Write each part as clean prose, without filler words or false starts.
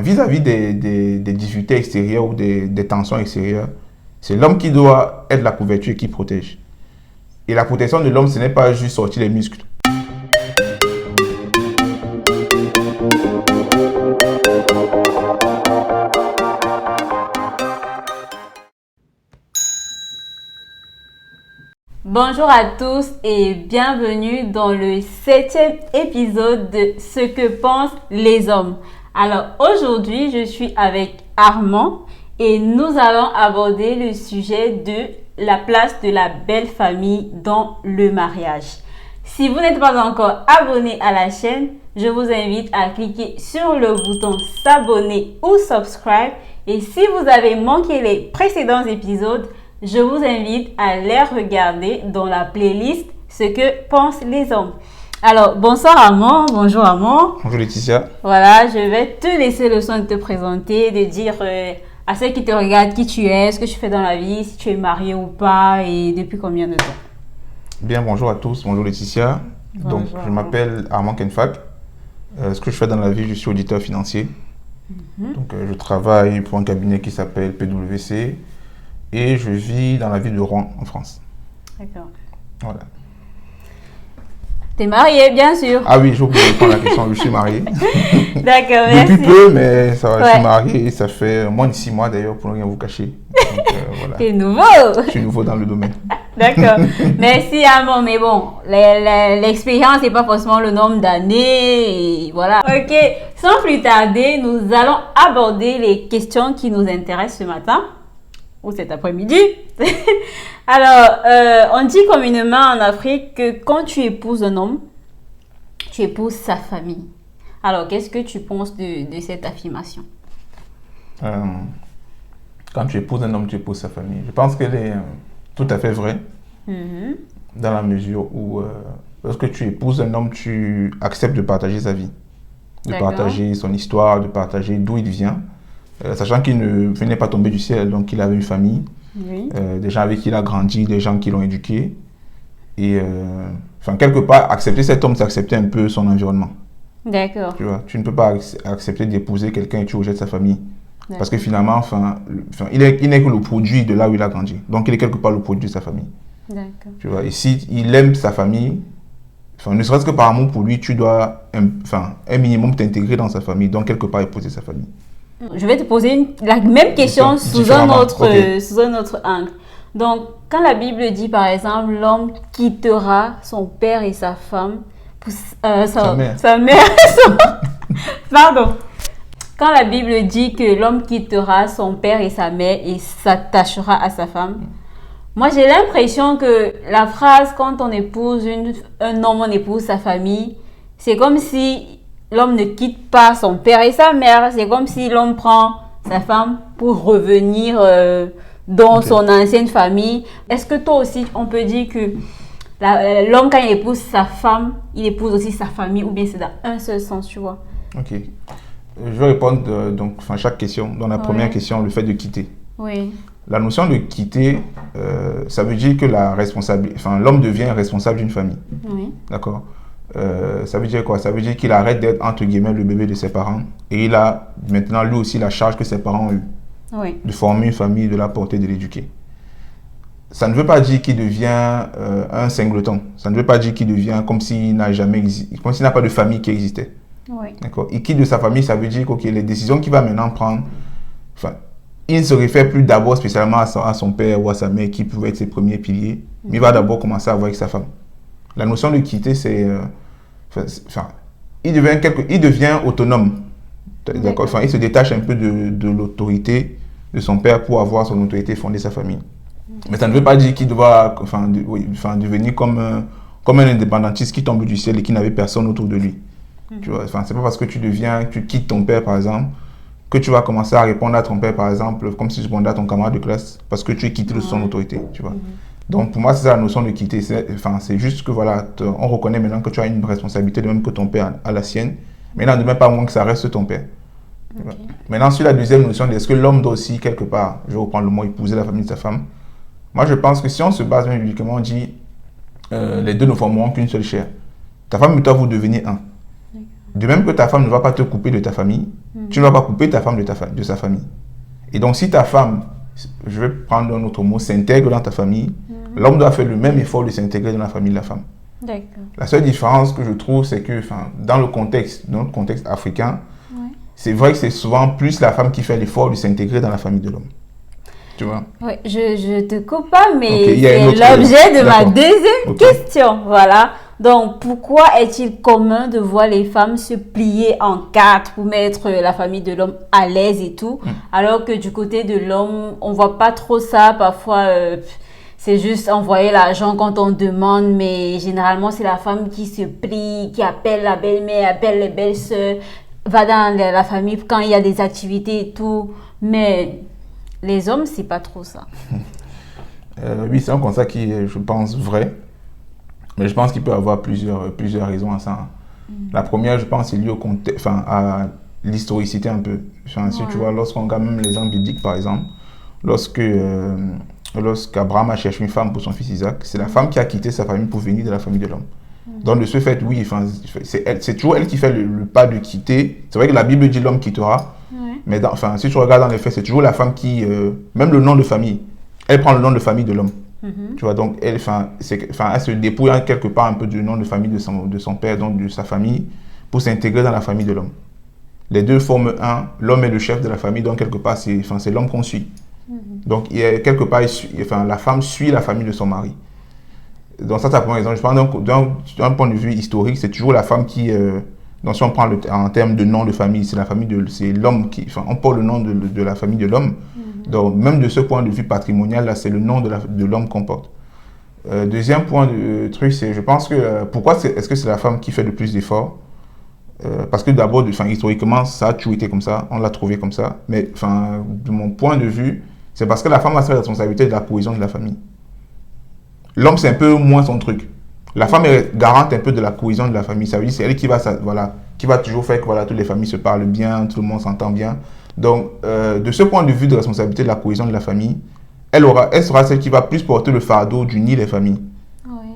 Vis-à-vis des difficultés extérieures ou des tensions extérieures, c'est l'homme qui doit être la couverture et qui protège. Et la protection de l'homme, ce n'est pas juste sortir les muscles. Bonjour à tous et bienvenue dans le 7e épisode de Ce que pensent les hommes. Alors aujourd'hui, je suis avec Armand et nous allons aborder le sujet de la place de la belle famille dans le mariage. Si vous n'êtes pas encore abonné à la chaîne, je vous invite à cliquer sur le bouton s'abonner ou subscribe. Et si vous avez manqué les précédents épisodes, je vous invite à les regarder dans la playlist Ce que pensent les hommes. Alors, bonsoir Armand, bonjour Armand. Bonjour Laetitia. Voilà, je vais te laisser le soin de te présenter, de dire à ceux qui te regardent qui tu es, ce que tu fais dans la vie, si tu es marié ou pas et depuis combien de temps. Bien, bonjour à tous, bonjour Laetitia. Bonjour. Donc, je m'appelle Armand Kenfak. Ce que je fais dans la vie, je suis auditeur financier. Donc, je travaille pour un cabinet qui s'appelle PwC. Et je vis dans la ville de Rouen, en France. D'accord. Voilà. T'es marié, bien sûr. Ah oui, j'ai oublié de prendre la question. Je suis marié. D'accord, merci. Depuis peu, mais ça va, je suis marié et ça fait moins de 6 mois d'ailleurs, pour ne rien vous cacher. Donc, voilà. T'es nouveau. Je suis nouveau dans le domaine. D'accord. Merci Armand. Mais bon, l'expérience n'est pas forcément le nombre d'années. Et voilà. Ok. Sans plus tarder, nous allons aborder les questions qui nous intéressent ce matin. Ou cet après-midi. Alors, on dit communément en Afrique que quand tu épouses un homme, tu épouses sa famille. Alors, qu'est-ce que tu penses de cette affirmation? Quand tu épouses un homme, tu épouses sa famille. Je pense qu'elle est tout à fait vraie. Dans la mesure où, lorsque tu épouses un homme, tu acceptes de partager sa vie. De partager son histoire, de partager d'où il vient. Sachant qu'il ne venait pas tomber du ciel, donc il avait une famille, des gens avec qui il a grandi, des gens qui l'ont éduqué. Et quelque part, accepter cet homme, c'est accepter un peu son environnement. D'accord. Tu vois, tu ne peux pas accepter d'épouser quelqu'un et tu rejettes sa famille. Parce que finalement, il n'est que le produit de là où il a grandi. Donc il est quelque part le produit de sa famille. D'accord. Tu vois, et s'il aime sa famille, ne serait-ce que par amour pour lui, tu dois un minimum t'intégrer dans sa famille, donc quelque part épouser sa famille. Je vais te poser la même question sous un autre angle. Donc, quand la Bible dit, par exemple, l'homme quittera son père et sa femme, sa mère. Pardon. Quand la Bible dit que l'homme quittera son père et sa mère et s'attachera à sa femme, moi j'ai l'impression que la phrase quand on épouse un homme, on épouse sa famille, c'est comme si l'homme ne quitte pas son père et sa mère. C'est comme si l'homme prend sa femme pour revenir dans son ancienne famille. Est-ce que toi aussi, on peut dire que l'homme, quand il épouse sa femme, il épouse aussi sa famille, ou bien c'est dans un seul sens, tu vois? Ok. Je vais répondre chaque question. Dans la première question, le fait de quitter. Oui. La notion de quitter, ça veut dire que l'homme devient responsable d'une famille. Oui. D'accord. Ça veut dire quoi? Ça veut dire qu'il arrête d'être entre guillemets le bébé de ses parents et il a maintenant lui aussi la charge que ses parents ont eue de former une famille, de la porter, de l'éduquer. Ça ne veut pas dire qu'il devient un singleton. Ça ne veut pas dire qu'il devient comme s'il n'a jamais existé, comme s'il n'a pas de famille qui existait. D'accord. Il quitte de sa famille, ça veut dire que les décisions qu'il va maintenant prendre, il ne se réfère plus d'abord spécialement à son père ou à sa mère qui pouvaient être ses premiers piliers, mais il va d'abord commencer à voir avec sa femme. La notion de quitter, c'est... il devient autonome. D'accord. Il se détache un peu de l'autorité de son père pour avoir son autorité et fonder sa famille. Mais ça ne veut pas dire qu'il doit devenir comme un indépendantiste qui tombe du ciel et qui n'avait personne autour de lui. Tu vois, c'est pas parce que tu quittes ton père, par exemple, que tu vas commencer à répondre à ton père, par exemple, comme si tu répondais à ton camarade de classe, parce que tu es quitté de son autorité. Tu vois. Donc, pour moi, c'est ça la notion de quitter. C'est juste que, on reconnaît maintenant que tu as une responsabilité, de même que ton père a la sienne. Mais il n'en demeure pas moins que ça reste ton père. Okay. Maintenant, sur la deuxième notion, est-ce que l'homme doit aussi, quelque part, je reprends le mot, épouser la famille de sa femme? Moi, je pense que si on se base même bibliquement, on dit les deux ne formeront qu'une seule chair. Ta femme et toi, vous devenez un. De même que ta femme ne va pas te couper de ta famille, tu ne vas pas couper ta femme de sa famille. Et donc, si ta femme, je vais prendre un autre mot, s'intègre dans ta famille, l'homme doit faire le même effort de s'intégrer dans la famille de la femme. D'accord. La seule différence que je trouve, c'est que dans notre contexte africain, c'est vrai que c'est souvent plus la femme qui fait l'effort de s'intégrer dans la famille de l'homme. Tu vois? Oui, je te coupe pas, mais Okay, c'est l'objet de ma deuxième question. Voilà. Donc, pourquoi est-il commun de voir les femmes se plier en quatre pour mettre la famille de l'homme à l'aise et tout, alors que du côté de l'homme, on voit pas trop ça. Parfois, c'est juste envoyer l'argent quand on demande, mais généralement, c'est la femme qui se plie, qui appelle la belle-mère, appelle les belles-sœurs, va dans la famille quand il y a des activités et tout. Mais les hommes, c'est pas trop ça. Oui, c'est un constat qui est, je pense, vrai. Mais je pense qu'il peut y avoir plusieurs raisons à ça. La première, je pense, c'est lié à l'historicité un peu. Si tu vois, lorsqu'on regarde même les exemples bibliques, par exemple, lorsqu'Abraham a cherché une femme pour son fils Isaac, c'est la femme qui a quitté sa famille pour venir de la famille de l'homme. Donc, de ce fait, oui, c'est toujours elle qui fait le pas de quitter. C'est vrai que la Bible dit l'homme quittera, mais si tu regardes dans les faits, c'est toujours la femme qui, même le nom de famille, elle prend le nom de famille de l'homme. Tu vois, donc elle se dépouille quelque part un peu du nom de famille de son père, donc de sa famille, pour s'intégrer dans la famille de l'homme. Les deux forment un, l'homme est le chef de la famille, donc quelque part c'est l'homme qu'on suit. Donc quelque part la femme suit la famille de son mari. Donc ça c'est la première raison. Je pense d'un point de vue historique, c'est toujours la femme qui, donc si on prend en termes de nom de famille, c'est l'homme qui, on porte le nom de la famille de l'homme. Donc, même de ce point de vue patrimonial, là, c'est le nom de l'homme qu'on porte. Deuxième point de truc, c'est, je pense que, est-ce que c'est la femme qui fait le plus d'efforts? Parce que d'abord, historiquement, ça a toujours été comme ça, on l'a trouvé comme ça. Mais, de mon point de vue, c'est parce que la femme a sa responsabilité de la cohésion de la famille. L'homme, c'est un peu moins son truc. La femme est garante un peu de la cohésion de la famille. Ça veut dire que c'est elle qui va toujours faire que toutes les familles se parlent bien, tout le monde s'entend bien. Donc, de ce point de vue de responsabilité de la cohésion de la famille, elle sera celle qui va plus porter le fardeau d'unir les familles.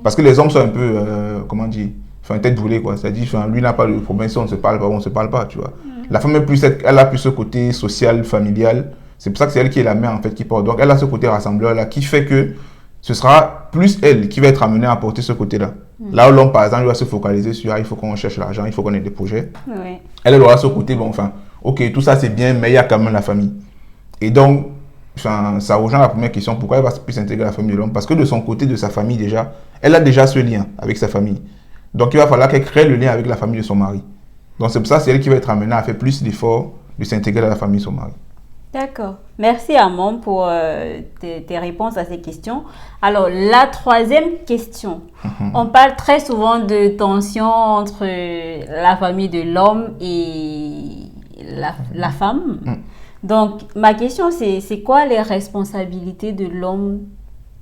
Parce que les hommes sont un peu, comment dire, tête brûlée, quoi. C'est-à-dire, lui n'a pas de problème, si on ne se parle pas, on ne se parle pas, tu vois. La femme elle a plus ce côté social, familial. C'est pour ça que c'est elle qui est la mère, en fait, qui porte. Donc, elle a ce côté rassembleur-là qui fait que ce sera plus elle qui va être amenée à porter ce côté-là. Là où l'homme, par exemple, va se focaliser sur, il faut qu'on cherche l'argent, il faut qu'on ait des projets. Elle aura ce côté, ok, tout ça c'est bien, mais il y a quand même la famille. Et donc, ça rejoint la première question, pourquoi elle va plus s'intégrer à la famille de l'homme? Parce que de son côté, de sa famille déjà, elle a déjà ce lien avec sa famille. Donc, il va falloir qu'elle crée le lien avec la famille de son mari. Donc, c'est pour ça que c'est elle qui va être amenée à faire plus d'efforts de s'intégrer à la famille de son mari. D'accord. Merci Amon pour tes réponses à ces questions. Alors, la troisième question. On parle très souvent de tension entre la famille de l'homme et la femme. Donc, ma question, c'est quoi les responsabilités de l'homme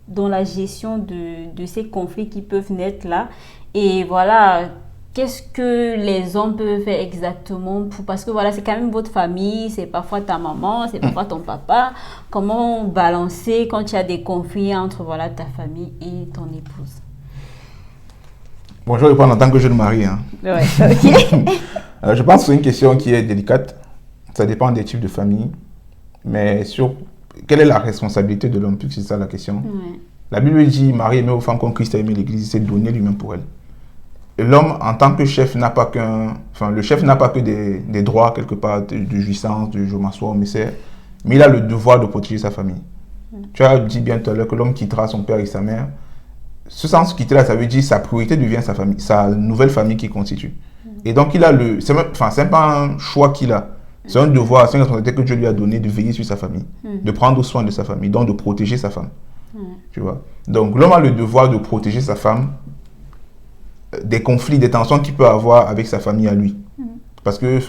dans la gestion de ces conflits qui peuvent naître là? Et voilà, qu'est-ce que les hommes peuvent faire exactement parce que voilà, c'est quand même votre famille, c'est parfois ta maman, c'est parfois ton papa. Comment balancer quand il y a des conflits entre ta famille et ton épouse? Bon, je vais répondre en tant que jeune mari. Ouais, ok. Je pense que c'est une question qui est délicate. Ça dépend des types de famille. Mais quelle est la responsabilité de l'homme, puisque c'est ça la question. La Bible dit, Marie aimait aux femmes comme Christ a aimé l'Église, c'est donner lui-même pour elle. L'homme, en tant que chef, n'a pas le chef n'a pas que des droits, quelque part, de jouissance, de je m'assois, mais il a le devoir de protéger sa famille. Tu as dit bien tout à l'heure que l'homme quittera son père et sa mère. Ce sens quitter là, ça veut dire sa priorité devient sa famille, sa nouvelle famille qui constitue. Et donc, il a c'est pas un choix qu'il a. C'est un devoir, c'est une responsabilité que Dieu lui a donné de veiller sur sa famille, de prendre soin de sa famille, donc de protéger sa femme. Tu vois? Donc, l'homme a le devoir de protéger sa femme des conflits, des tensions qu'il peut avoir avec sa famille à lui. Parce que,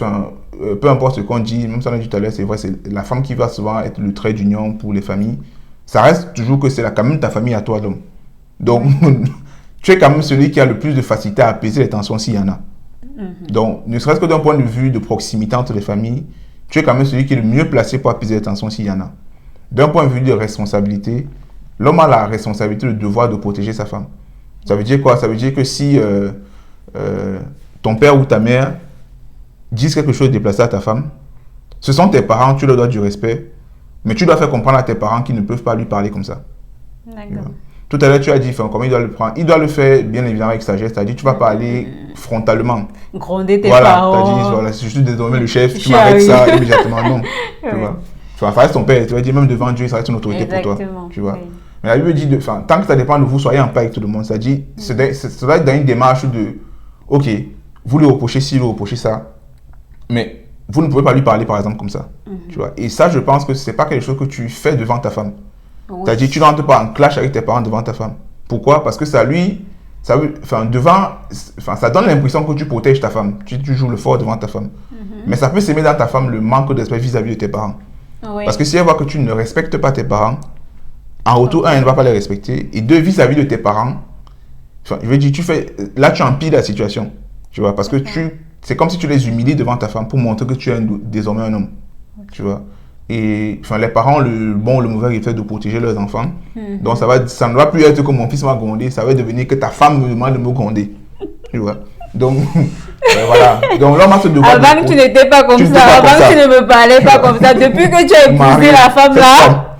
peu importe ce qu'on dit, même si on a dit tout à l'heure, c'est vrai, c'est la femme qui va souvent être le trait d'union pour les familles. Ça reste toujours que c'est quand même ta famille à toi, l'homme. Donc, tu es quand même celui qui a le plus de facilité à apaiser les tensions s'il y en a. Donc, ne serait-ce que d'un point de vue de proximité entre les familles, tu es quand même celui qui est le mieux placé pour apaiser les tensions s'il y en a. D'un point de vue de responsabilité, l'homme a la responsabilité, le devoir de protéger sa femme. Ça veut dire quoi? Ça veut dire que si ton père ou ta mère disent quelque chose de déplacé à ta femme, ce sont tes parents, tu leur dois du respect, mais tu dois faire comprendre à tes parents qu'ils ne peuvent pas lui parler comme ça. D'accord. Tout à l'heure, tu as dit comment il doit le prendre. Il doit le faire, bien évidemment, avec sagesse. Tu as dit, tu vas pas aller frontalement. Gronder tes Voilà, parents. tu as dit, voilà, je suis désormais le chef, tu m'arrêtes ça immédiatement. Non, tu vois. Ça reste ton père, tu vas dire, même devant Dieu, ça reste une autorité pour toi. Tu vois. Oui. Mais la Bible dit, tant que ça dépend de vous, soyez en paix avec tout le monde. Ça dit, ça doit être dans une démarche de, ok, vous lui reprochez ci, vous reprochez ça, mais vous ne pouvez pas lui parler, par exemple, comme ça. Tu vois. Et ça, je pense que ce n'est pas quelque chose que tu fais devant ta femme. Oui. C'est-à-dire, tu n'entres pas en clash avec tes parents devant ta femme. Pourquoi? Parce que ça ça donne l'impression que tu protèges ta femme. Tu joues le fort devant ta femme. Mais ça peut s'aimer dans ta femme le manque de respect vis-à-vis de tes parents. Oui. Parce que si elle voit que tu ne respectes pas tes parents, en retour, elle ne va pas les respecter. Et deux, vis-à-vis de tes parents, je veux dire, là, tu empiles la situation. Tu vois, parce que c'est comme si tu les humilies devant ta femme pour montrer que tu es désormais un homme. Tu vois. Et les parents, le bon ou le mauvais effet de protéger leurs enfants. Donc, ça ne va plus être comme mon fils m'a grondé, ça va devenir que ta femme me demande de me gronder. Tu vois. Donc, voilà. Donc, l'homme a ce devoir. Avant que tu n'étais pas comme ça, avant que tu ne me parlais pas comme ça, depuis que tu as épousé la femme là,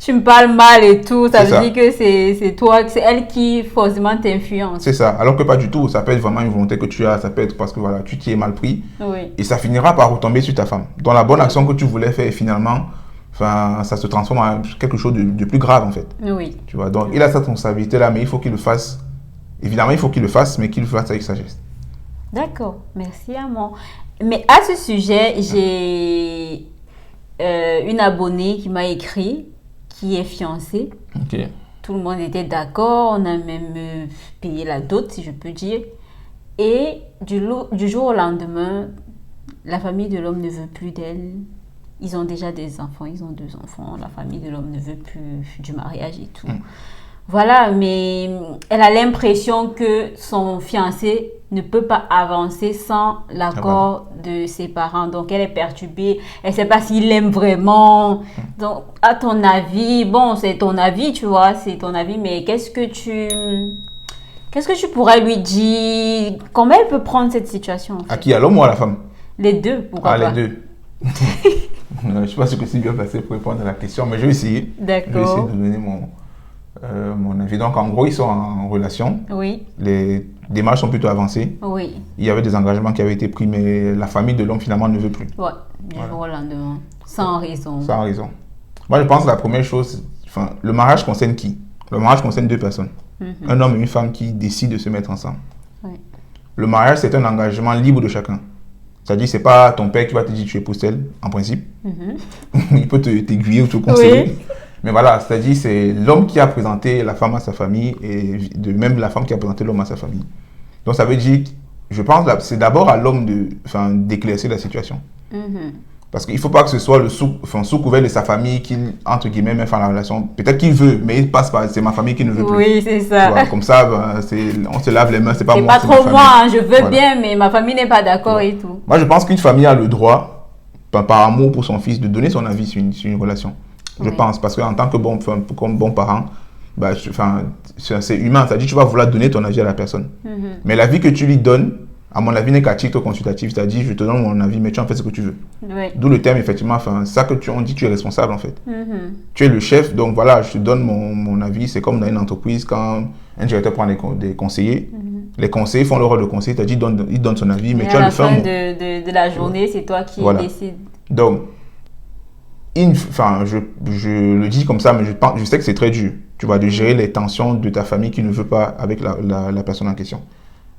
tu me parles mal et tout, ça veut dire que c'est toi, c'est elle qui forcément t'influence. C'est ça, alors que pas du tout. Ça peut être vraiment une volonté que tu as, ça peut être parce que voilà, tu t'y es mal pris. Oui. Et ça finira par retomber sur ta femme. Donc la bonne action que tu voulais faire, finalement, ça se transforme en quelque chose de plus grave en fait. Oui. Tu vois, donc il a cette responsabilité là, mais il faut qu'il le fasse. Évidemment, il faut qu'il le fasse, mais qu'il le fasse avec sagesse. D'accord, merci Amand. Mais à ce sujet, j'ai une abonnée qui m'a écrit, qui est fiancée. Ok. Tout le monde était d'accord, on a même payé la dot, si je peux dire. Et du jour au lendemain, la famille de l'homme ne veut plus d'elle. Ils ont déjà des enfants, ils ont 2 enfants. La famille de l'homme ne veut plus du mariage et tout. Voilà, mais elle a l'impression que son fiancé ne peut pas avancer sans l'accord de ses parents. Donc, elle est perturbée. Elle ne sait pas s'il l'aime vraiment. Donc, à ton avis, bon, c'est ton avis, tu vois, c'est ton avis, mais qu'est-ce que tu pourrais lui dire? Comment elle peut prendre cette situation? En fait? À qui? À l'homme ou à la femme? Les deux, pourquoi pas? Les deux. Je ne sais pas si c'est bien placé pour répondre à la question, mais je vais essayer. D'accord. Je vais essayer de donner mon avis. Donc, en gros, ils sont en relation. Oui. Les démarches sont plutôt avancées. Oui. Il y avait des engagements qui avaient été pris, mais la famille de l'homme, finalement, ne veut plus. Ouais, du jour au lendemain. Sans raison. Sans raison. Moi, je pense que la première chose, le mariage concerne qui? Le mariage concerne 2 personnes. Un homme et une femme qui décident de se mettre ensemble. Oui. Le mariage, c'est un engagement libre de chacun. C'est-à-dire, ce n'est pas ton père qui va te dire tu épouses tel, en principe. Il peut t'aiguiller ou te conseiller. Oui. Mais voilà, c'est-à-dire, c'est l'homme qui a présenté la femme à sa famille et de même la femme qui a présenté l'homme à sa famille. Donc, ça veut dire, je pense, c'est d'abord à l'homme d'éclaircir la situation. Parce qu'il ne faut pas que ce soit sous couvert de sa famille qu'il, entre guillemets, met fin à la relation. Peut-être qu'il veut, mais il passe par, c'est ma famille qui ne veut plus. Oui, c'est ça. Voilà, comme ça, on se lave les mains, c'est pas moi. C'est pas trop moi, hein, je veux bien, mais ma famille n'est pas d'accord et tout. Moi, je pense qu'une famille a le droit, par amour pour son fils, de donner son avis sur une relation. Je pense, parce qu'en tant que bon parent, c'est humain, c'est-à-dire tu vas vouloir donner ton avis à la personne. Mais l'avis que tu lui donnes, à mon avis, n'est qu'à titre consultatif, c'est-à-dire je te donne mon avis, mais tu en fais ce que tu veux. D'où le terme, effectivement, ça que on dit, tu es responsable en fait. Tu es le chef, donc voilà, je te donne mon avis. C'est comme dans une entreprise, quand un directeur prend des conseillers, les conseillers font le rôle de conseiller, c'est-à-dire il donne son avis, mais tu as le fin mot. De la journée, c'est toi qui décides. Donc, je le dis comme ça, mais je sais que c'est très dur, tu vois, de gérer les tensions de ta famille qui ne veut pas avec la personne en question.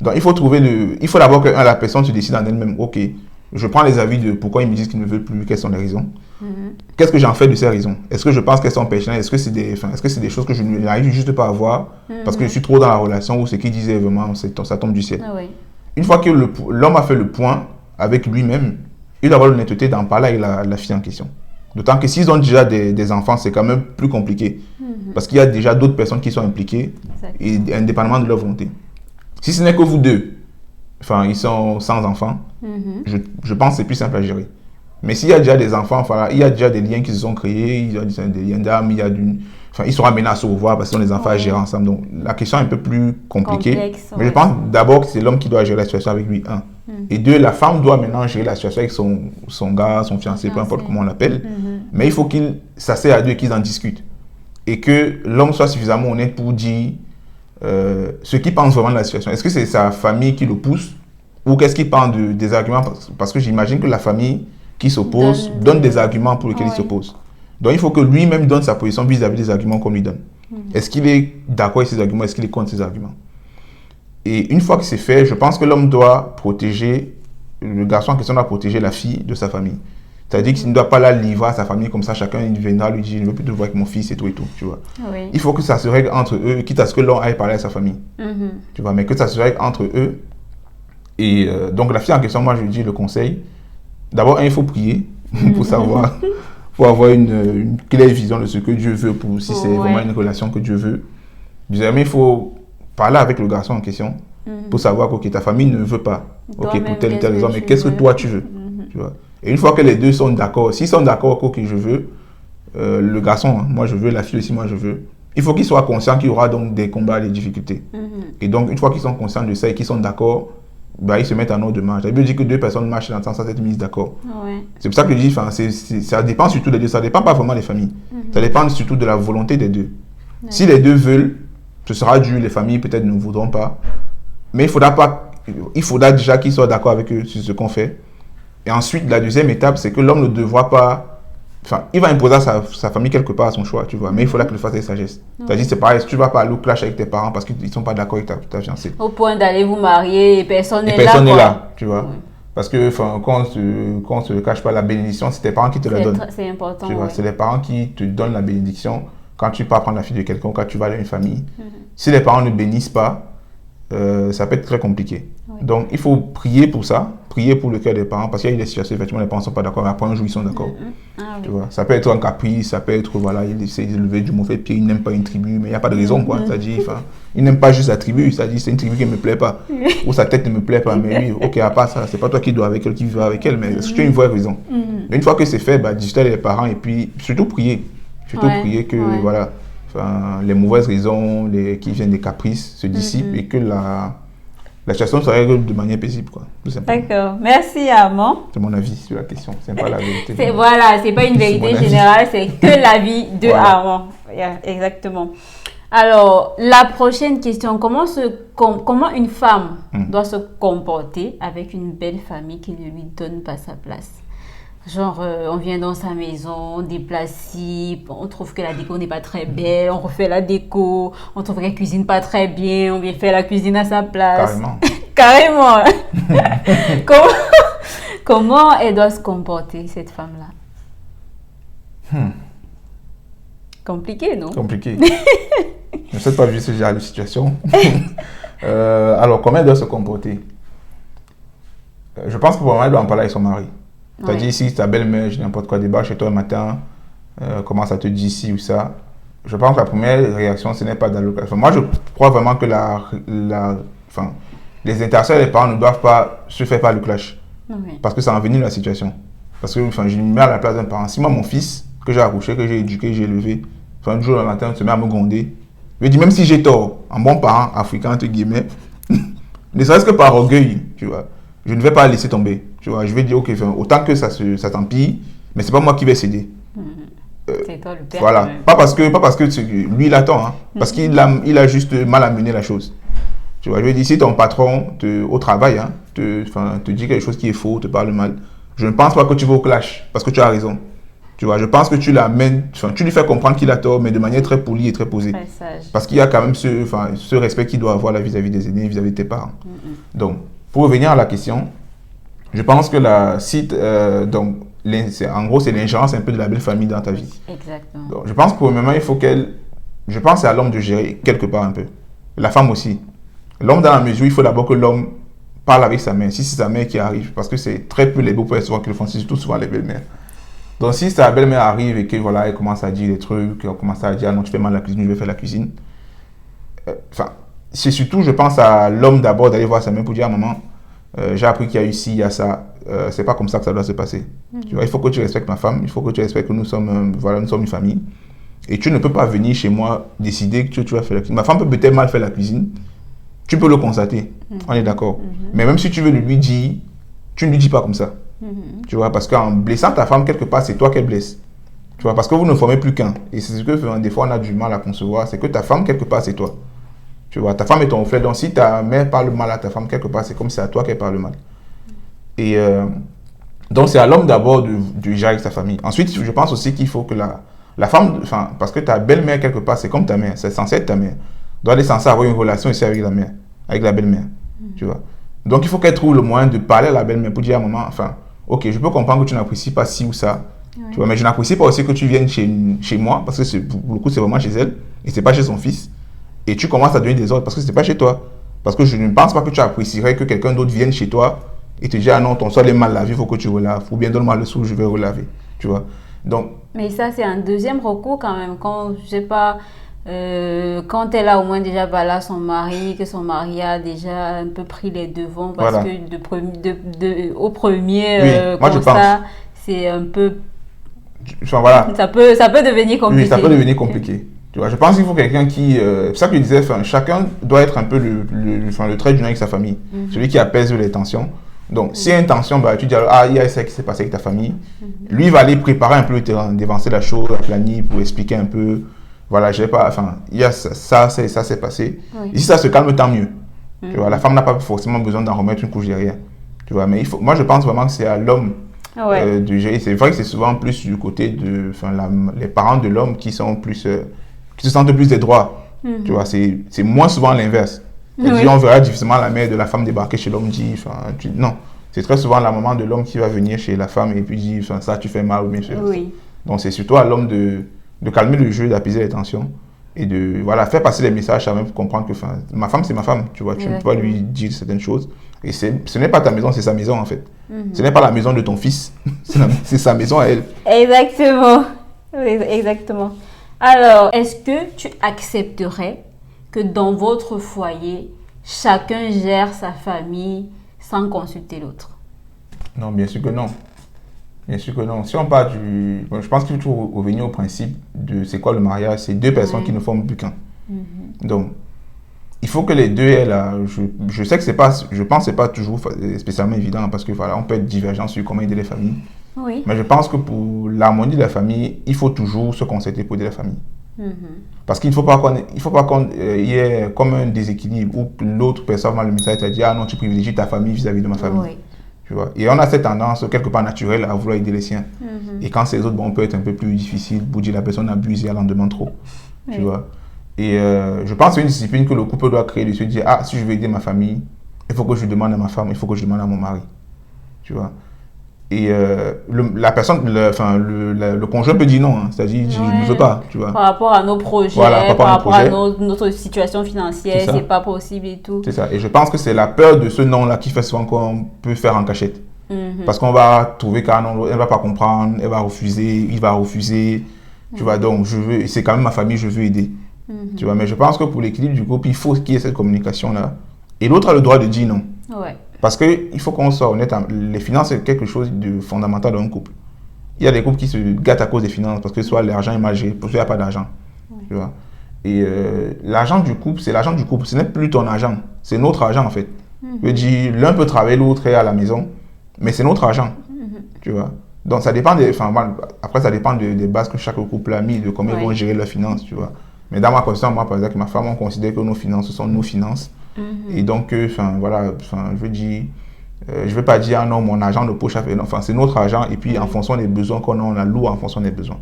Donc, il faut d'abord que la personne se décide en elle-même. Ok, je prends les avis de pourquoi ils me disent qu'ils ne veulent plus, quelles sont les raisons. Qu'est-ce que j'en fais de ces raisons? Est-ce que je pense qu'elles sont personnelles? Est-ce que c'est des choses que je n'arrive juste pas à voir parce que je suis trop dans la relation ou ce qu'ils disaient vraiment, ça tombe du ciel. Une fois que l'homme a fait le point avec lui-même, il doit avoir l'honnêteté d'en parler avec la fille en question. D'autant que s'ils ont déjà des enfants, c'est quand même plus compliqué. Parce qu'il y a déjà d'autres personnes qui sont impliquées, et indépendamment de leur volonté. Si ce n'est que vous deux, ils sont sans enfants, je pense que c'est plus simple à gérer. Mais s'il y a déjà des enfants, il y a déjà des liens qui se sont créés, il y a des liens d'âme, ils seront amenés à se revoir parce qu'ils ont des enfants à gérer ensemble. Donc la question est un peu plus compliquée. Mais je pense d'abord que c'est l'homme qui doit gérer la situation avec lui. Et deux, la femme doit maintenant gérer la situation avec son gars, son fiancé, peu importe comment on l'appelle. Mais il faut qu'ils s'asseyent à deux et qu'ils en discutent. Et que l'homme soit suffisamment honnête pour dire ce qu'il pense vraiment de la situation. Est-ce que c'est sa famille qui le pousse ou qu'est-ce qu'il pense des arguments? Parce que j'imagine que la famille qui s'oppose donne des arguments pour lesquels il s'oppose. Donc il faut que lui-même donne sa position vis-à-vis des arguments qu'on lui donne. Est-ce qu'il est d'accord avec ces arguments? Est-ce qu'il est contre ces arguments? Et une fois que c'est fait, je pense que l'homme doit protéger, le garçon en question doit protéger la fille de sa famille. C'est-à-dire qu'il ne doit pas la livrer à sa famille comme ça, chacun il viendra lui dire, je ne veux plus te voir avec mon fils et tout, tu vois. Oui. Il faut que ça se règle entre eux, quitte à ce que l'homme aille parler à sa famille. Tu vois, mais que ça se règle entre eux. Et donc la fille en question, moi je lui dis le conseil. D'abord, il faut prier pour savoir, pour avoir une claire vision de ce que Dieu veut, pour si c'est vraiment une relation que Dieu veut. Deuxièmement, il faut parler avec le garçon en question pour savoir que ta famille ne veut pas, pour telle ou telle raison, mais qu'est-ce que toi tu veux, tu vois. Et une fois que les deux sont d'accord, s'ils sont d'accord que je veux, le garçon, moi je veux, la fille aussi, moi je veux, il faut qu'ils soient conscients qu'il y aura donc des combats, des difficultés. Et donc une fois qu'ils sont conscients de ça et qu'ils sont d'accord, bah, ils se mettent en ordre de marche. J'avais dit que deux personnes marchent dans le sens sans être mises d'accord. C'est pour ça que je dis, ça dépend surtout des deux, ça dépend pas vraiment des familles. Ça dépend surtout de la volonté des deux. Si les deux veulent, ce sera dur, les familles peut-être ne voudront pas. Mais il faudra déjà qu'ils soient d'accord avec eux sur ce qu'on fait. Et ensuite, la deuxième étape, c'est que l'homme ne devra pas... Enfin, il va imposer à sa famille quelque part à son choix, tu vois. Mais il faudra qu'il le fasse avec sagesse. C'est-à-dire, c'est pareil, tu ne vas pas aller au clash avec tes parents parce qu'ils ne sont pas d'accord avec ta fiancée. Au point d'aller vous marier et personne n'est là. Personne n'est là, tu vois. Parce que quand on ne se cache pas, la bénédiction, c'est tes parents qui te la donnent. C'est important, tu vois, c'est les parents qui te donnent la bénédiction quand tu pars prendre la fille de quelqu'un, quand tu vas dans une famille. Si les parents ne bénissent pas, ça peut être très compliqué. Donc, il faut prier pour ça, prier pour le cœur des parents, parce qu'il y a des situations, effectivement, les parents ne sont pas d'accord, mais après un jour, ils sont d'accord. Tu vois, ça peut être un caprice, ça peut être, voilà, il essaie de lever du mauvais pied, il n'aime pas une tribu, mais il n'y a pas de raison, quoi. C'est-à-dire, il n'aime pas juste la tribu, c'est-à-dire, c'est une tribu qui ne me plaît pas, ou sa tête ne me plaît pas, mais oui, ok, à part ça, c'est pas toi qui dois avec elle, qui vivra avec elle, mais c'est une vraie raison. Mais une fois que c'est fait, discuter avec les parents, et puis, surtout prier. Surtout prier que, voilà, les mauvaises raisons qui viennent des caprices se dissipent et que la situation se règle de manière paisible, quoi. D'accord. Merci, Armand. C'est mon avis sur la question. C'est pas la vérité. Voilà, c'est pas une vérité générale, c'est que l'avis de Armand. Exactement. Alors, la prochaine question, comment une femme doit se comporter avec une belle famille qui ne lui donne pas sa place? Genre, on vient dans sa maison, on déplace, on trouve que la déco n'est pas très belle, on refait la déco, on trouve qu'elle cuisine pas très bien, on vient faire la cuisine à sa place. Carrément. Comment elle doit se comporter, cette femme-là? Compliqué, non? Compliqué. Je ne sais pas vu ce genre de situation. Alors, comment elle doit se comporter? Je pense que pour moi, elle doit en parler avec son mari. C'est-à-dire, si ta belle-mère, n'importe quoi, débarque chez toi le matin, commence à te dire ci ou ça, je pense que la première réaction, ce n'est pas d'aller. Moi, je crois vraiment que les interactions des parents ne doivent pas se faire par le clash. Parce que ça envenime la situation. Parce que je me mets à la place d'un parent. Si moi, mon fils, que j'ai accouché, que j'ai éduqué, que j'ai élevé, un jour le matin, se met à me gronder, je dis, même si j'ai tort, en bon parent africain, entre guillemets, ne serait-ce que par orgueil, tu vois, je ne vais pas laisser tomber. Tu vois, je vais dire, ok, autant que ça t'empire, mais c'est pas moi qui vais céder. C'est toi le père. Voilà. Pas parce que lui, il attend, hein, parce qu'il a juste mal amené la chose. Tu vois, je vais dire, si ton patron, au travail, hein, te dit quelque chose qui est faux, te parle mal, je ne pense pas que tu vas au clash, parce que tu as raison. Tu vois, je pense que tu l'amènes, tu lui fais comprendre qu'il a tort, mais de manière très polie et très posée. Très sage. Parce qu'il y a quand même ce respect qu'il doit avoir là vis-à-vis des aînés, vis-à-vis de tes parents. Donc, pour revenir à la question, je pense que en gros, c'est l'ingérence un peu de la belle famille dans ta vie. Exactement. Donc, je pense que pour le moment, je pense que c'est à l'homme de gérer quelque part un peu. La femme aussi. L'homme, dans la mesure, il faut d'abord que l'homme parle avec sa mère. Si c'est sa mère qui arrive, parce que c'est très peu les beaux-pères souvent qui le font, c'est surtout souvent les belles-mères. Donc, si sa belle-mère arrive et que voilà, elle commence à dire des trucs, elle commence à dire, ah non, tu fais mal la cuisine, je vais faire la cuisine. C'est surtout, je pense, à l'homme d'abord d'aller voir sa mère pour dire, ah, maman, j'ai appris qu'il y a eu ci, il y a ça. C'est pas comme ça que ça doit se passer. Tu vois, il faut que tu respectes ma femme, il faut que tu respectes que nous sommes une famille. Et tu ne peux pas venir chez moi décider que tu vas faire la cuisine. Ma femme peut peut-être mal faire la cuisine. Tu peux le constater. On est d'accord. Mais même si tu veux lui dire, tu ne lui dis pas comme ça. Tu vois, parce qu'en blessant ta femme, quelque part, c'est toi qu'elle blesse. Tu vois, parce que vous ne formez plus qu'un. Et c'est ce que des fois on a du mal à concevoir, c'est que ta femme, quelque part, c'est toi. Tu vois, ta femme est ton reflet. Donc si ta mère parle mal à ta femme, quelque part, c'est comme si c'est à toi qu'elle parle mal. Et donc c'est à l'homme d'abord de gérer avec sa famille. Ensuite, je pense aussi qu'il faut que la femme, enfin, parce que ta belle-mère, quelque part, c'est comme ta mère, c'est censé être ta mère. Donc elle est censée avoir une relation aussi avec la mère, avec la belle-mère. Tu vois. Donc il faut qu'elle trouve le moyen de parler à la belle-mère pour dire à maman, enfin, ok, je peux comprendre que tu n'apprécies pas ci ou ça. Oui. Tu vois, mais je n'apprécie pas aussi que tu viennes chez moi, parce que pour le coup, c'est vraiment chez elle, et c'est pas chez son fils. Et tu commences à donner des ordres, parce que c'est pas chez toi. Parce que je ne pense pas que tu apprécierais que quelqu'un d'autre vienne chez toi et te dire, ah non, ton sol est mal lavé, il faut que tu relaves. Ou bien donne-moi le sou, je vais relaver. Tu vois. Donc, mais ça, c'est un deuxième recours quand même. Quand, je sais pas, quand elle a au moins déjà balayé son mari, que son mari a déjà un peu pris les devants, parce voilà. Que au premier oui, moi, constat, c'est un peu... Enfin, voilà. Ça peut devenir compliqué. Oui, ça peut devenir compliqué. Tu vois, je pense qu'il faut quelqu'un qui... c'est ça que je disais, chacun doit être un peu le trait d'union avec sa famille. Celui qui apaise les tensions. Donc, s'il y a une tension, bah, tu dis, ah, il y a ça qui s'est passé avec ta famille. Lui, il va aller préparer un peu le terrain, dévancer la chose, la planifier pour expliquer un peu. Voilà, j'ai pas... Enfin, il y a ça s'est passé. Oui. Et si ça se calme, tant mieux. Tu vois, la femme n'a pas forcément besoin d'en remettre une couche derrière. Tu vois, mais il faut... Moi, je pense vraiment que c'est à l'homme de gérer. C'est vrai que c'est souvent plus du côté de... les parents de l'homme qui sont plus... qui se sentent plus des droits. Tu vois, c'est moins souvent l'inverse. Oui. On verra difficilement la mère de la femme débarquer chez l'homme dire, non, c'est très souvent la maman de l'homme qui va venir chez la femme et puis dire, ça tu fais mal ou bien sûr. Oui. Donc c'est surtout à l'homme de calmer le jeu, d'apaiser les tensions et de faire passer les messages à même pour comprendre que ma femme c'est ma femme, tu vois, tu ne peux pas lui dire certaines choses. Et ce n'est pas ta maison, c'est sa maison en fait. Ce n'est pas la maison de ton fils, c'est sa maison à elle. Exactement, exactement. Alors, est-ce que tu accepterais que dans votre foyer, chacun gère sa famille sans consulter l'autre? Non, bien sûr que non. Bien sûr que non. Si on part je pense qu'il faut revenir au principe de c'est quoi le mariage. C'est deux personnes qui ne forment plus qu'un. Donc, il faut que les deux aient je sais que c'est pas... Je pense que c'est pas toujours spécialement évident parce que voilà, on peut être divergent sur comment aider les familles. Oui. Mais je pense que pour l'harmonie de la famille, il faut toujours se concerter pour aider la famille. Parce qu'il ne faut pas qu'il y ait comme un déséquilibre où l'autre personne a le message à dire ah non, tu privilégies ta famille vis-à-vis de ma famille. Oui. Tu vois? Et on a cette tendance quelque part naturelle à vouloir aider les siens. Et quand c'est les autres, on peut être un peu plus difficile pour dire la personne abuse et elle en demande trop. Oui. Tu vois? Et je pense que c'est une discipline que le couple doit créer, de se dire ah, si je veux aider ma famille, il faut que je demande à ma femme, il faut que je demande à mon mari. Tu vois? Et la personne, le conjoint peut dire non, hein, c'est-à-dire je ne veux pas, tu vois. Par rapport à nos projets, par rapport à notre situation financière, c'est pas possible et tout. C'est ça. Et je pense que c'est la peur de ce non-là qui fait souvent qu'on peut faire en cachette. Parce qu'on va trouver qu'elle ne va pas comprendre, elle va refuser, il va refuser. Tu vois, donc c'est quand même ma famille, je veux aider. Tu vois, mais je pense que pour l'équilibre du couple, il faut qu'il y ait cette communication-là. Et l'autre a le droit de dire non. Ouais. Parce qu'il faut qu'on soit honnête, les finances, c'est quelque chose de fondamental dans un couple. Il y a des couples qui se gâtent à cause des finances, parce que soit l'argent est mal géré, parce qu'il n'y a pas d'argent. Tu vois? Et l'argent du couple, c'est l'argent du couple. Ce n'est plus ton argent, c'est notre argent en fait. Je veux dire, l'un peut travailler, l'autre est à la maison, mais c'est notre argent. Tu vois? Donc ça dépend après ça dépend des bases que chaque couple a mis, de comment ils vont gérer leurs finances, tu vois. Mais dans ma condition, moi par exemple, ma femme, on considère que nos finances, ce sont nos finances. Et donc, je veux dire, je vais pas dire, ah non, mon argent de poche, c'est notre argent, et puis en fonction des besoins qu'on a, on alloue en fonction des besoins.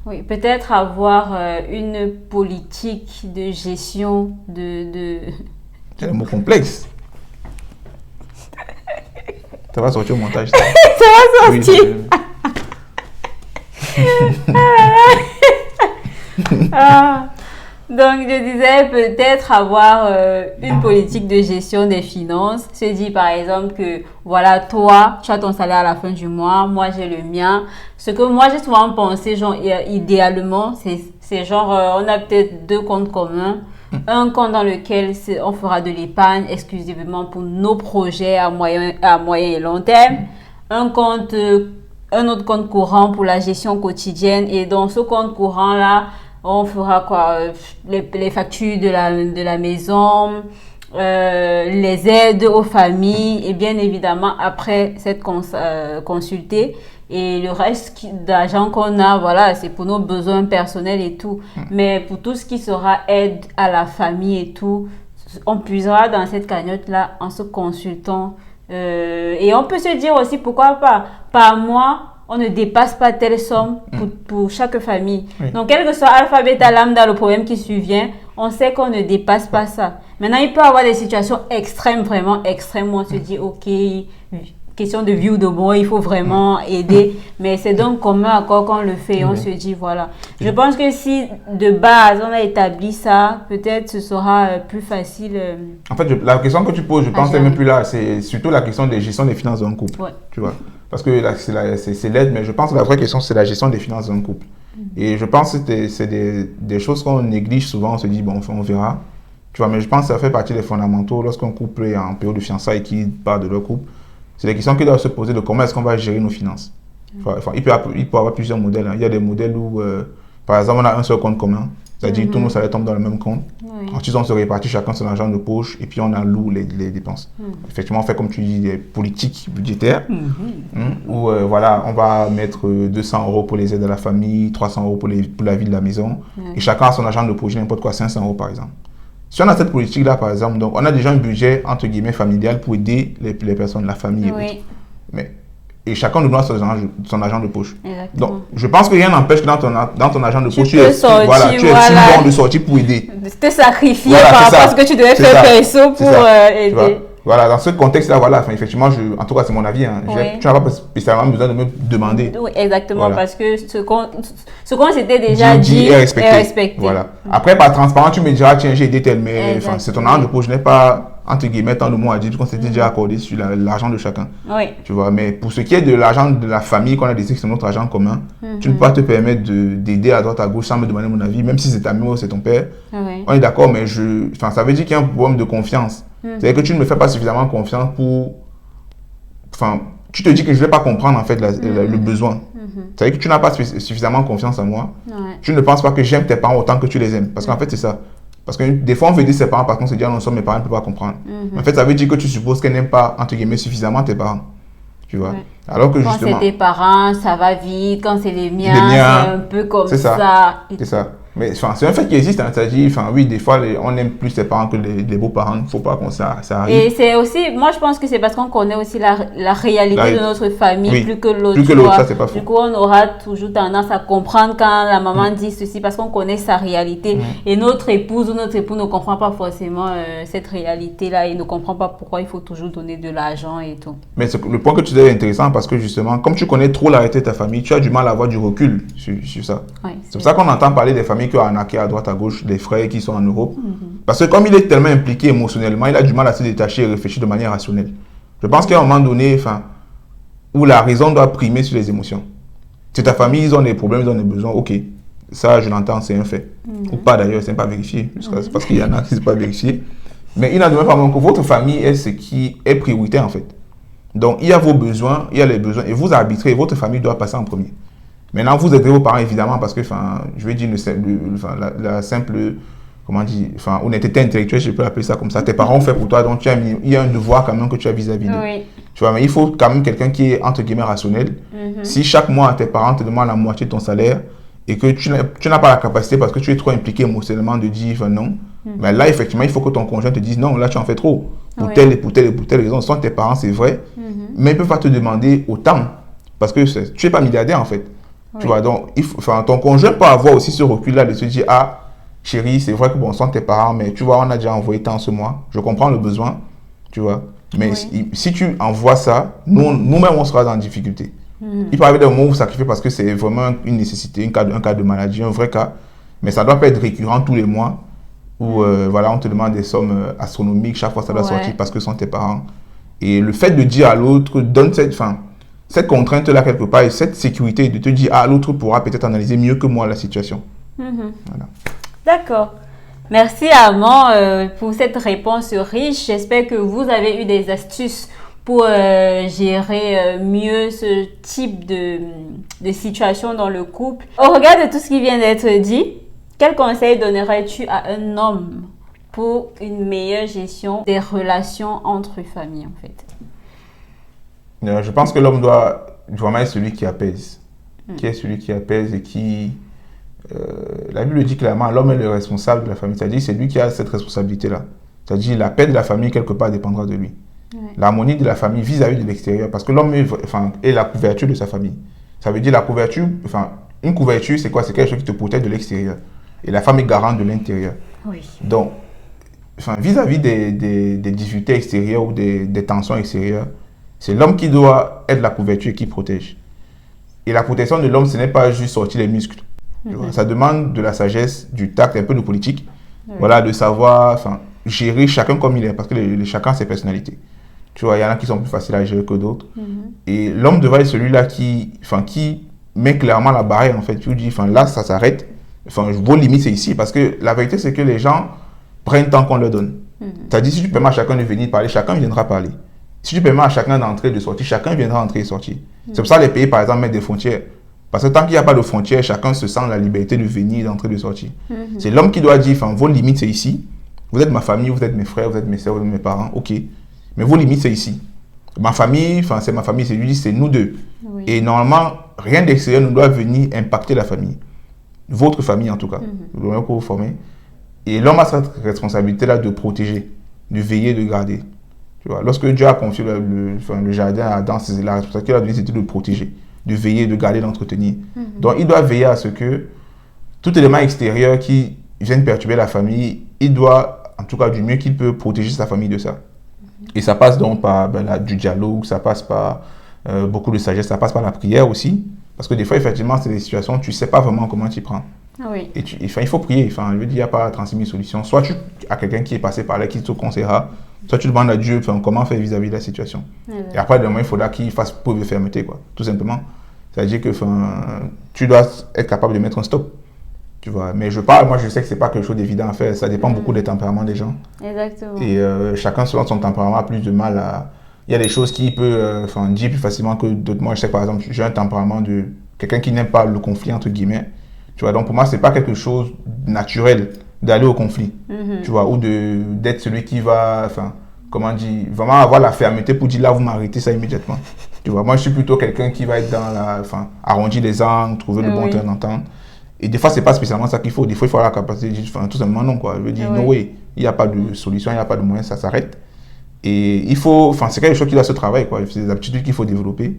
Oui, peut-être avoir une politique de gestion de... C'est un mot complexe. Ça va sortir au montage. Ça va sortir. Donc, je disais peut-être avoir une politique de gestion des finances. Se dire par exemple que, voilà, toi, tu as ton salaire à la fin du mois, moi j'ai le mien. Ce que moi j'ai souvent pensé, genre, idéalement, c'est genre, on a peut-être deux comptes communs. Un compte dans lequel on fera de l'épargne exclusivement pour nos projets à moyen et long terme. Un autre compte courant pour la gestion quotidienne. Et dans ce compte courant-là, on fera quoi, les factures de la maison, les aides aux familles et bien évidemment après cette consultée. Et le reste d'argent qu'on a, voilà, c'est pour nos besoins personnels et tout. Mais pour tout ce qui sera aide à la famille et tout, on puisera dans cette cagnotte-là en se consultant. Et on peut se dire aussi, pourquoi pas, par mois, on ne dépasse pas telle somme pour chaque famille. Oui. Donc, quel que soit alpha, bêta, lambda, le problème qui survient, on sait qu'on ne dépasse pas ça. Maintenant, il peut y avoir des situations extrêmes, vraiment extrêmes, où on se dit, ok, question de vie ou de mort, il faut vraiment aider. Mais c'est donc commun accord qu'on le fait et on se dit, voilà. Je pense que si de base, on a établi ça, peut-être ce sera plus facile. En fait, la question que tu poses, je pense que c'est même plus là. C'est surtout la question de gestion des finances d'un couple. Tu vois. Parce que là, c'est l'aide, mais je pense que la vraie question, c'est la gestion des finances d'un couple. Et je pense que c'est des choses qu'on néglige souvent. On se dit, bon, on verra. Tu vois, mais je pense que ça fait partie des fondamentaux. Lorsqu'un couple est en période de fiançailles et qu'il part de leur couple, c'est des questions qui doivent se poser de comment est-ce qu'on va gérer nos finances. Enfin, il peut y avoir plusieurs modèles. Il y a des modèles où, par exemple, on a un seul compte commun. C'est-à-dire tous nos salaires tombent dans le même compte. Ensuite, on se répartit chacun son argent de poche et puis on alloue les dépenses. Effectivement, on fait, comme tu dis, des politiques budgétaires où voilà, on va mettre 200 € pour les aides à la famille, 300 € pour la vie de la maison. Et chacun a son argent de poche, n'importe quoi, 500 € par exemple. Si on a cette politique-là, par exemple, donc on a déjà un budget, entre guillemets, familial pour aider les personnes, la famille. Et chacun nous doit son argent de poche. Exactement. Donc, je pense que rien n'empêche que dans ton argent de poche, tu es bon de sortir pour aider. De te sacrifier par rapport à ce que tu devais faire perso pour aider. Voilà, dans ce contexte-là, voilà, effectivement, en tout cas, c'est mon avis. Hein, tu n'as pas spécialement besoin de me demander. Oui, exactement, parce que ce qu'on s'était déjà dit est respecté. Voilà. Après, par transparence, tu me diras, tiens, j'ai aidé tel, mais c'est ton argent de poche, je n'ai pas, entre guillemets, tant de mots à dire qu'on s'était déjà accordé sur l'argent de chacun. Oui. Tu vois, mais pour ce qui est de l'argent de la famille qu'on a décidé que c'est notre argent commun, tu ne peux pas te permettre d'aider à droite à gauche sans me demander mon avis, même si c'est ta mère ou c'est ton père. On est d'accord, mais ça veut dire qu'il y a un problème de confiance. C'est-à-dire que tu ne me fais pas suffisamment confiance pour... Enfin, tu te dis que je ne vais pas comprendre en fait le besoin. C'est-à-dire que tu n'as pas suffisamment confiance en moi. Tu ne penses pas que j'aime tes parents autant que tu les aimes. Parce qu'en fait, c'est ça. Parce que des fois, on veut dire ses parents parce qu'on se dit, ah non, mes parents ne peuvent pas comprendre. Mais en fait, ça veut dire que tu supposes qu'elle n'aime pas, entre guillemets, suffisamment tes parents. Tu vois. Alors que justement... Quand c'est tes parents, ça va vite. Quand c'est les miens, c'est un peu comme ça. C'est ça. Mais c'est un fait qui existe, hein, c'est-à-dire, oui, des fois, on aime plus ses parents que les beaux-parents. Il ne faut pas que ça arrive. Et c'est aussi, moi, je pense que c'est parce qu'on connaît aussi la réalité de notre famille plus que l'autre. Plus que l'autre, ça, c'est pas faux. Du coup, on aura toujours tendance à comprendre quand la maman dit ceci parce qu'on connaît sa réalité. Et notre épouse ou notre époux ne comprend pas forcément cette réalité-là et ne comprend pas pourquoi il faut toujours donner de l'argent et tout. Mais le point que tu dis est intéressant parce que justement, comme tu connais trop la réalité de ta famille, tu as du mal à avoir du recul sur ça. C'est pour ça qu'on entend parler des familles qui ont arnaqué à droite à gauche, des frères qui sont en Europe. Parce que comme il est tellement impliqué émotionnellement, il a du mal à se détacher et réfléchir de manière rationnelle. Je pense qu'à un moment donné, où la raison doit primer sur les émotions. C'est ta famille, ils ont des problèmes, ils ont des besoins, ok. Ça, je l'entends, c'est un fait. Ou pas d'ailleurs, c'est pas vérifié. Parce qu'il y en a qui ne sont pas vérifiés. Mais il n'en demeure pas moins que votre famille est ce qui est prioritaire en fait. Donc, il y a vos besoins, il y a les besoins, et vous arbitrez, votre famille doit passer en premier. Maintenant, vous aidez vos parents, évidemment, parce que, je vais dire, la simple, honnêteté intellectuelle, je peux appeler ça comme ça. Tes parents ont fait pour toi, donc il y a un devoir quand même que tu as vis-à-vis d'eux. Tu vois, mais il faut quand même quelqu'un qui est, entre guillemets, rationnel. Si chaque mois, tes parents te demandent la moitié de ton salaire, et que tu n'as pas la capacité, parce que tu es trop impliqué émotionnellement, de dire non, mais là, effectivement, il faut que ton conjoint te dise non, là, tu en fais trop. Pour telle et pour telle raison. Ce sont tes parents, c'est vrai, mais ils ne peuvent pas te demander autant, parce que tu n'es pas milliardaire, en fait. Tu vois, donc, ton conjoint peut avoir aussi ce recul-là de se dire, ah, chérie, c'est vrai que bon, ce sont tes parents, mais tu vois, on a déjà envoyé tant ce mois, je comprends le besoin, tu vois. Mais si tu envoies ça, nous-mêmes, on sera en difficulté. Il peut arriver des moments où vous sacrifiez parce que c'est vraiment une nécessité, un cas de maladie, un vrai cas, mais ça ne doit pas être récurrent tous les mois, où on te demande des sommes astronomiques, chaque fois ça doit sortir parce que ce sont tes parents. Et le fait de dire à l'autre, donne cette contrainte-là quelque part et cette sécurité de te dire, ah, l'autre pourra peut-être analyser mieux que moi la situation. Voilà. D'accord. Merci Armand pour cette réponse riche. J'espère que vous avez eu des astuces pour gérer mieux ce type de situation dans le couple. Au regard de tout ce qui vient d'être dit, quel conseil donnerais-tu à un homme pour une meilleure gestion des relations entre familles, en fait? Je pense que l'homme doit vraiment être celui qui apaise. Qui est celui qui apaise et qui... la Bible dit clairement, l'homme est le responsable de la famille. C'est-à-dire, c'est lui qui a cette responsabilité-là. C'est-à-dire, la paix de la famille, quelque part, dépendra de lui. Ouais. L'harmonie de la famille vis-à-vis de l'extérieur. Parce que l'homme est la couverture de sa famille. Ça veut dire la couverture... une couverture, c'est quoi? C'est quelque chose qui te protège de l'extérieur. Et la femme est garante de l'intérieur. Oui. Donc, vis-à-vis des difficultés extérieures ou des tensions extérieures, c'est l'homme qui doit être la couverture et qui protège. Et la protection de l'homme, ce n'est pas juste sortir les muscles. Ça demande de la sagesse, du tact, un peu de politique. Voilà, de savoir gérer chacun comme il est, parce que chacun a ses personnalités. Tu vois, il y en a qui sont plus faciles à gérer que d'autres. Et l'homme devrait être celui-là qui met clairement la barrière, en fait. Tu dis, là, ça s'arrête. Vos limites, c'est ici. Parce que la vérité, c'est que les gens prennent tant qu'on leur donne. C'est-à-dire, si tu permets à chacun de venir parler, chacun viendra parler. Si tu permets à chacun d'entrer et de sortir, chacun viendra entrer et sortir. C'est pour ça que les pays, par exemple, mettent des frontières. Parce que tant qu'il n'y a pas de frontières, chacun se sent la liberté de venir, d'entrer, de sortir. C'est l'homme qui doit dire, vos limites, c'est ici. Vous êtes ma famille, vous êtes mes frères, vous êtes mes soeurs, vous êtes mes parents. OK. Mais vos limites, c'est ici. Ma famille, c'est ma famille, c'est lui, c'est nous deux. Oui. Et normalement, rien d'extérieur ne doit venir impacter la famille. Votre famille, en tout cas. Le moment que vous formez. Et l'homme a cette responsabilité-là de protéger, de veiller, de garder. Tu vois, lorsque Dieu a confié le jardin à Adam, la responsabilité qu'il a donnée, c'était de le protéger, de veiller, de garder, d'entretenir. Donc, il doit veiller à ce que tout élément extérieur qui vienne perturber la famille, il doit, en tout cas du mieux qu'il peut, protéger sa famille de ça. Et ça passe donc par du dialogue, ça passe par beaucoup de sagesse, ça passe par la prière aussi. Parce que des fois, effectivement, c'est des situations où tu ne sais pas vraiment comment tu prends. Oui. Et il faut prier. Je veux dire, il n'y a pas 36 000 solutions. Soit tu as quelqu'un qui est passé par là, qui te conseillera, soit tu demandes à Dieu comment faire vis-à-vis de la situation. Et après, demain, il faudra qu'il fasse preuve de fermeté, quoi, tout simplement. C'est-à-dire que tu dois être capable de mettre un stop. Tu vois. Mais moi, je sais que ce n'est pas quelque chose d'évident à faire. Ça dépend beaucoup des tempéraments des gens. Exactement. Et chacun, selon son tempérament, a plus de mal à... Il y a des choses qui peut dire plus facilement que d'autres. Moi, je sais que, par exemple, j'ai un tempérament de quelqu'un qui n'aime pas le conflit, entre guillemets. Tu vois, donc pour moi, ce n'est pas quelque chose de naturel d'aller au conflit. Tu vois, ou d'être celui qui va, comment dire, vraiment avoir la fermeté pour dire là, vous m'arrêtez ça immédiatement. Tu vois, moi, je suis plutôt quelqu'un qui va être dans arrondir les angles, trouver le bon terrain d'entente. Et des fois, ce n'est pas spécialement ça qu'il faut. Des fois, il faut avoir la capacité de dire, tout simplement non, quoi. Je veux dire, no way, il n'y a pas de solution, il n'y a pas de moyen, ça s'arrête. Et il faut, c'est quelque chose qui doit se travailler, quoi. C'est des habitudes qu'il faut développer.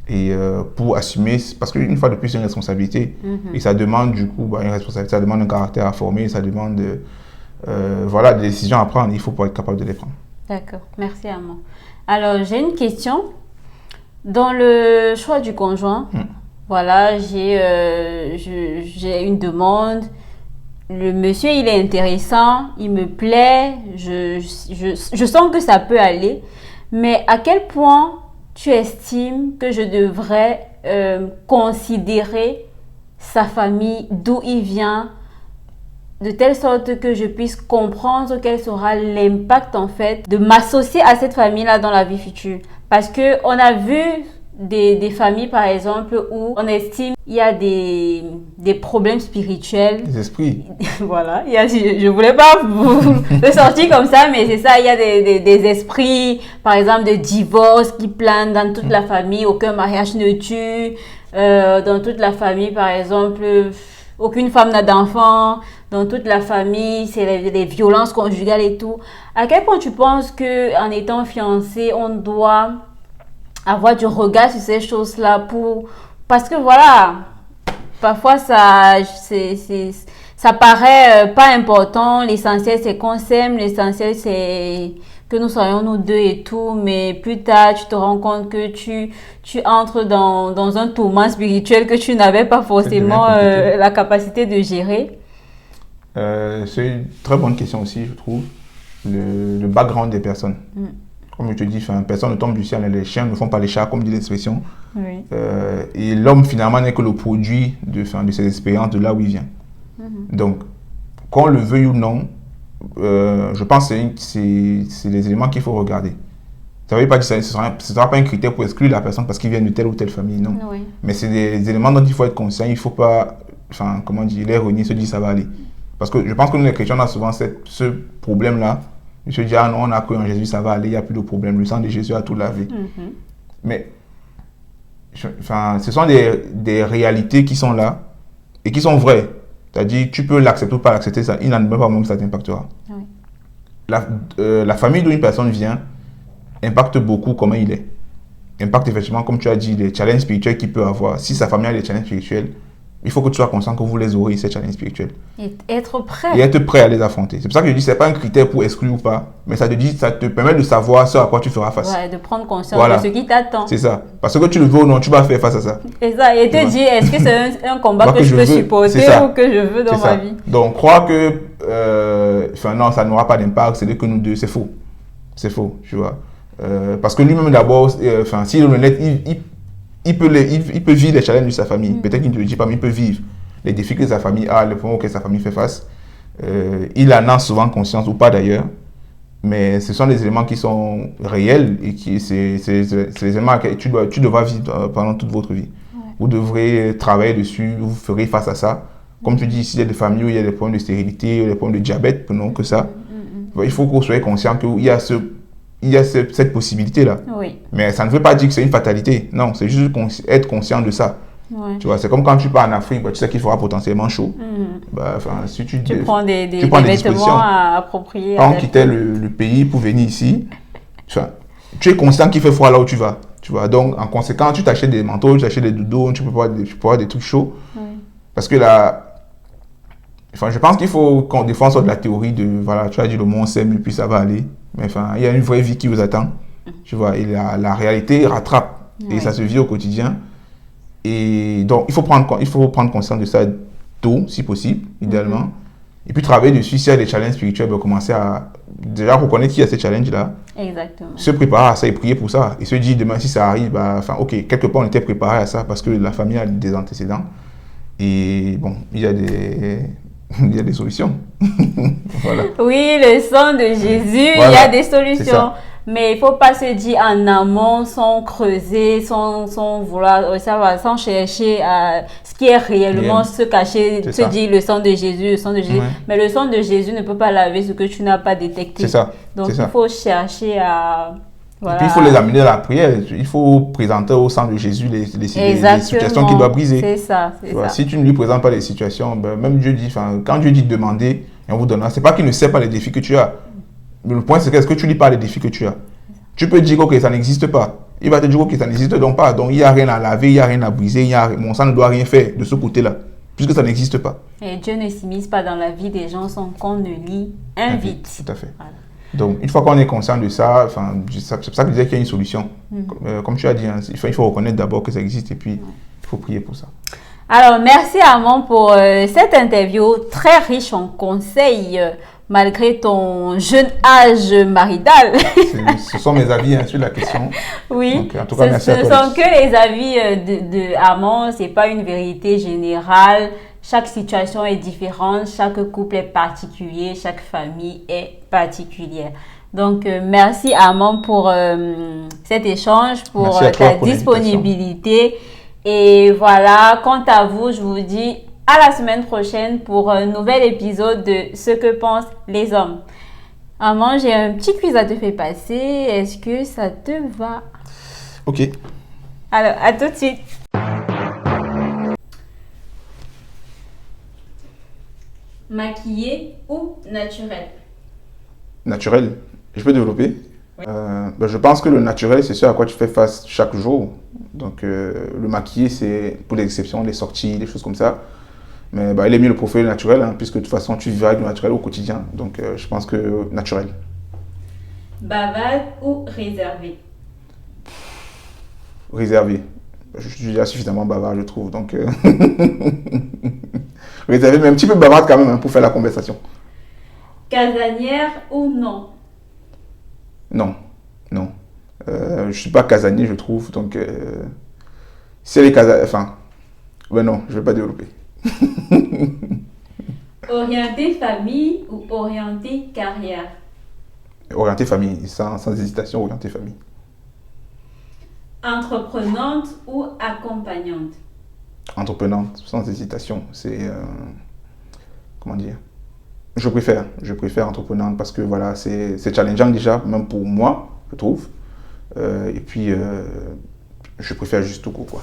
Et pour assumer, parce qu'une fois de plus, c'est une responsabilité. Et ça demande du coup une responsabilité, ça demande un caractère à former, ça demande des décisions à prendre. Il faut pouvoir être capable de les prendre. D'accord, merci Armand. Alors, j'ai une question. Dans le choix du conjoint, voilà, j'ai une demande. Le monsieur, il est intéressant, il me plaît, je sens que ça peut aller. Mais à quel point tu estimes que je devrais considérer sa famille, d'où il vient, de telle sorte que je puisse comprendre quel sera l'impact en fait de m'associer à cette famille-là dans la vie future. Parce que on a vu des familles par exemple où on estime il y a des problèmes spirituels. Des esprits. Voilà, je voulais pas vous le sortir comme ça, mais c'est ça, il y a des esprits, par exemple de divorce qui planent dans toute la famille, aucun mariage ne tue, dans toute la famille par exemple, aucune femme n'a d'enfant, dans toute la famille, c'est les violences conjugales et tout. À quel point tu penses qu'en étant fiancé, on doit avoir du regard sur ces choses-là parce que voilà, parfois ça paraît pas important, l'essentiel c'est qu'on s'aime, l'essentiel c'est que nous soyons nous deux et tout, mais plus tard tu te rends compte que tu entres dans un tourment spirituel que tu n'avais pas forcément la capacité de gérer. C'est une très bonne question aussi, je trouve, le background des personnes. Comme je te dis, personne ne tombe du ciel, les chiens ne font pas les chats, comme dit l'expression. Oui. Et l'homme, finalement, n'est que le produit de ses expériences, de là où il vient. Donc, qu'on le veuille ou non, je pense que c'est des éléments qu'il faut regarder. Ça ne veut pas dire que ce ne sera pas un critère pour exclure la personne parce qu'il vient de telle ou telle famille, non. Mais c'est des éléments dont il faut être conscient. Il ne faut pas, les renier, se dire ça va aller. Parce que je pense que nous, les chrétiens, on a souvent ce problème-là. Je se dis, ah non, on a cru en Jésus, ça va aller, il n'y a plus de problème. Le sang de Jésus a tout lavé. Mais ce sont des réalités qui sont là et qui sont vraies. C'est-à-dire, tu peux l'accepter ou pas l'accepter, ça, il n'en est pas moins que ça t'impactera. Oui. La famille d'où une personne vient impacte beaucoup comment il est. Impacte effectivement, comme tu as dit, les challenges spirituels qu'il peut avoir. Si sa famille a des challenges spirituels, il faut que tu sois conscient que vous les aurez, ces challenges spirituels. Et être prêt. Et être prêt à les affronter. C'est pour ça que je dis, ce n'est pas un critère pour exclure ou pas, mais ça te permet de savoir ce à quoi tu feras face. Ouais, de prendre conscience de ce qui t'attend. C'est ça. Parce que tu le veux ou non, tu vas faire face à ça. Et ça, et te dire, est-ce que c'est un combat que je peux supporter ou que je veux dans ma vie. Donc, croire que, non, ça n'aura pas d'impact, c'est que nous deux, c'est faux. C'est faux, tu vois. Parce que lui-même d'abord, s'il est honnête, il peut vivre les challenges de sa famille. Peut-être qu'il ne te le dit pas, mais il peut vivre les défis que sa famille a, les problèmes auxquels sa famille fait face. Il en a souvent conscience ou pas d'ailleurs, mais ce sont des éléments qui sont réels et c'est les éléments que tu devras vivre pendant toute votre vie. Ouais. Vous devrez travailler dessus, vous ferez face à ça. Comme tu dis, ici, il y a des familles où il y a des problèmes de stérilité, des problèmes de diabète, prenons que ça. Il faut que vous soyez conscient qu'il y a cette possibilité-là. Oui. Mais ça ne veut pas dire que c'est une fatalité. Non, c'est juste être conscient de ça. Ouais. Tu vois, c'est comme quand tu pars en Afrique, tu sais qu'il fera potentiellement chaud. Si tu prends des vêtements appropriés. Quand on quittait le pays pour venir ici, tu es conscient qu'il fait froid là où tu vas. Tu vois, donc, en conséquence, tu t'achètes des manteaux, tu t'achètes des doudous, tu peux avoir des trucs chauds. Oui. Parce que là, je pense qu'il faut qu'on défende de la théorie de, voilà, tu as dit le monde s'aime et puis ça va aller. Mais il y a une vraie vie qui vous attend. Tu vois, et la réalité rattrape. Oui. Et ça se vit au quotidien. Et donc, il faut prendre conscience de ça tôt, si possible, idéalement. Et puis, travailler dessus. S'il y a des challenges spirituels, commencer à déjà reconnaître qu'il y a ces challenges-là. Exactement. Se préparer à ça et prier pour ça. Et se dire, demain, si ça arrive, ok, quelque part, on était préparé à ça parce que la famille a des antécédents. Et bon, il y a des solutions. Voilà. Oui, le sang de Jésus, voilà. Il y a des solutions. Mais il ne faut pas se dire en amont, sans creuser, sans vouloir savoir, sans chercher à ce qui est réellement se cacher, se dire le sang de Jésus, le sang de Jésus. Ouais. Mais le sang de Jésus ne peut pas laver ce que tu n'as pas détecté. C'est ça. Donc il faut chercher à... Voilà. Et puis il faut les amener à la prière. Il faut présenter au sang de Jésus les situations qu'il doit briser. C'est ça. Si tu ne lui présentes pas les situations, même Dieu dit, quand Dieu dit demander, et on vous donnera, c'est pas qu'il ne sait pas les défis que tu as. Mais le point, c'est qu'est-ce que tu lui parles des défis que tu as. Tu peux dire que ça n'existe pas. Il va te dire que ça n'existe donc pas. Donc il n'y a rien à laver, il n'y a rien à briser, mon sang ne doit rien faire de ce côté-là, puisque ça n'existe pas. Et Dieu ne s'immisce pas dans la vie des gens sans qu'on ne l'y invite. Tout à fait. Voilà. Donc, une fois qu'on est conscient de ça, c'est pour ça que je disais qu'il y a une solution. Comme tu as dit, il faut reconnaître d'abord que ça existe et puis il faut prier pour ça. Alors, merci Armand pour cette interview très riche en conseils, malgré ton jeune âge marital. Ce sont mes avis sur la question. Oui, donc, en tout cas, merci à toi. Ce sont que les avis de Armand, ce n'est pas une vérité générale. Chaque situation est différente, chaque couple est particulier, chaque famille est particulière. Donc, merci Armand pour cet échange, pour ta disponibilité. Et voilà, quant à vous, je vous dis à la semaine prochaine pour un nouvel épisode de Ce que pensent les hommes. Armand, j'ai un petit quiz à te faire passer. Est-ce que ça te va? Ok. Alors, à tout de suite. Maquillé ou naturel? Naturel. Je peux développer? Oui. Je pense que le naturel, c'est ce à quoi tu fais face chaque jour. Donc, le maquillé, c'est pour les exceptions, les sorties, des choses comme ça. Mais il est mieux le profil naturel, puisque de toute façon, tu vivras avec le naturel au quotidien. Donc, je pense que naturel. Bavard ou réservé? Réservé. Je suis déjà suffisamment bavard, je trouve. Donc, réservé, mais un petit peu bavarde quand même pour faire la conversation. Casanière ou non? Non. Je ne suis pas casanier, je trouve. Donc, si elle est casanière... non, je ne vais pas développer. Orienté famille ou orienté carrière? Orienté famille, sans hésitation, orienté famille. Entreprenante ou accompagnante? Entreprenante, sans hésitation. C'est... comment dire? Je préfère entreprenante parce que voilà, c'est challengeant déjà, même pour moi, je trouve. Et puis, je préfère juste tout court, quoi.